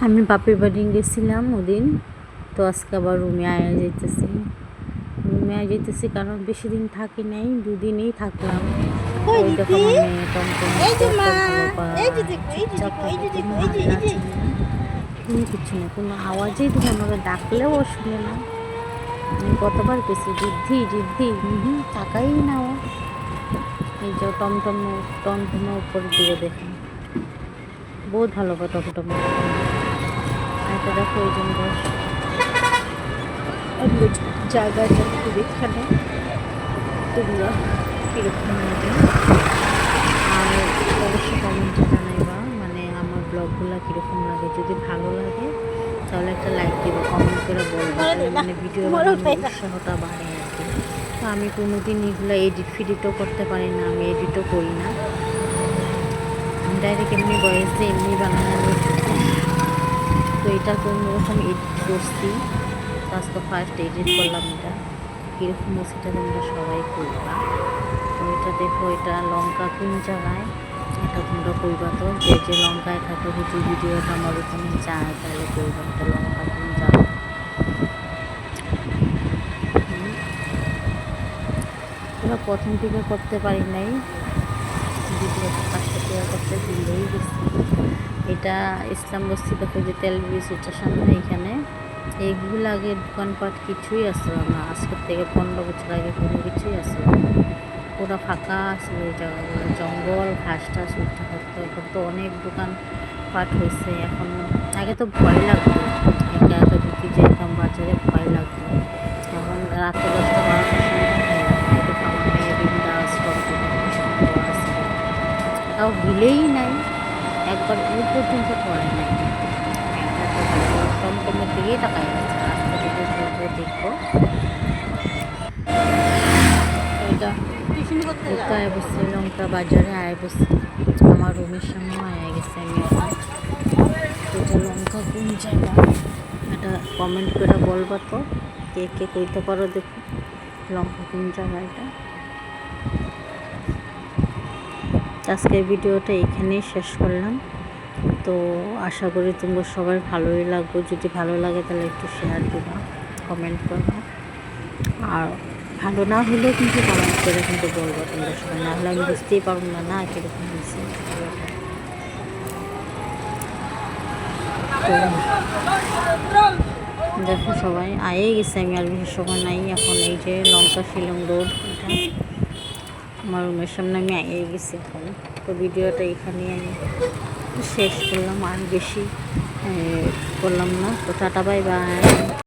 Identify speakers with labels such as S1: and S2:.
S1: আমি বাপের বাড়ি গেছিলাম ওদিন, তো আজকে আবার রুমে আয়া যাইতেছি। কারণ বেশি দিন থাকি নাই, দুদিনই থাকলাম। ওই দেখো আমার মেয়ে কোনো কিছু না, কোনো আওয়াজেই তুমি আমাকে ডাকলেও শুনে না। আমি কতবার গেছি যুদ্ধি যুদ্ধি, টাকাই না ও। এই যে টমটমের উপর দিয়ে দেখেন, বহুত ভালো পায় টমটম। এটা দেখো ওই জন্য জায়গাটা একটু এখানে তোমরা কীরকম লাগে, আর অবশ্যই কমেন্টে জানাইবা মানে আমার ব্লগগুলো কীরকম লাগে। যদি ভালো লাগে তাহলে একটা লাইক দেবো, কমেন্ট করে বলবো, মানে ভিডিও উৎসাহটা বাড়ে আর কি। তো আমি কোনোদিন এগুলো ফিডিটও করতে পারি না, আমি এডিটও করি না, ডাইরেক্ট এমনি ভয়েস দিয়ে এমনি বানানো। তো এটা কোনো রকম এডিট করছি, আজকে ফার্স্ট এডিট করলাম। এটা কীরকম সেটা তোমরা সবাই করবা। তো এটা দেখো, এটা লঙ্কা কোন জায়গায়, এটা তোমরা করবা। তো যে যে লঙ্কায় থাকো, যদি ভিডিওটা আমার ওখানে যায় তাহলে করবা এটা লঙ্কা কোন জায়গায়। ওরা প্রথম থেকে করতে পারি নাই, ভিডিওটা ফার্স্টে শেয়ার করতে ভুলেই গেছি। এটা ইসলাম বস্তি দেখো, যে তেল ব্রিজ, এটার সামনে এখানে এইগুলো আগে দোকানপাট কিছুই আসলো না। আজকের থেকে 15 বছর আগে কোনো কিছুই আসলো না, পুরো ফাঁকা ছিল এই জায়গাগুলো, জঙ্গল ঘাস টাস উঠতে থাকতো। এখন তো অনেক দোকানপাট হয়েছে। এখন আগে তো ভয় লাগতো, একা একা ঢুকি যেতাম বাজারে, ভয় লাগতো। এখন রাতে 10টা 12টার সময় মেয়ে বিন্দাস আছে, তাও হিলেই নাই, একবার দূর পর্যন্ত পড়ে নাই। টমটমের দিকেই তাকাই আছে, রাস্তা থেকে ঘুরবো দেখবো। এটা আয় বসছে লঙ্কা বাজারে, আয় বসছে আমার রুমের সামনে আয় গেছে। আমি এখন এটা লঙ্কা কোন জায়গা, এটা কমেন্ট করে বলবো তো, কে কে কইতে পারো দেখো লঙ্কা কোন জায়গা। এটা আজকের ভিডিওটা এখানেই শেষ করলাম। তো আশা করি তোমরা সবাই ভালোই লাগবে। যদি ভালো লাগে তাহলে একটু শেয়ার দেবা, কমেন্ট করবা, আর ভালো না হলেও কিন্তু কমেন্ট করে কিন্তু বলবো তোমরা সবাই, না হলে আমি বুঝতেই পারবো না কীরকম হয়েছে। দেখো সবাই আয়ে গেছে, আমি আর বেশি সময় নাই। এখন এই যে লঙ্কা শিলং রোড, এটা আমার রুমের সামনে আমি আয়ে গেছি এখন। তো ভিডিওটা এখানেই আমি শেষ করলাম, আর বেশি করলাম না। তো টাটা বাই বাই।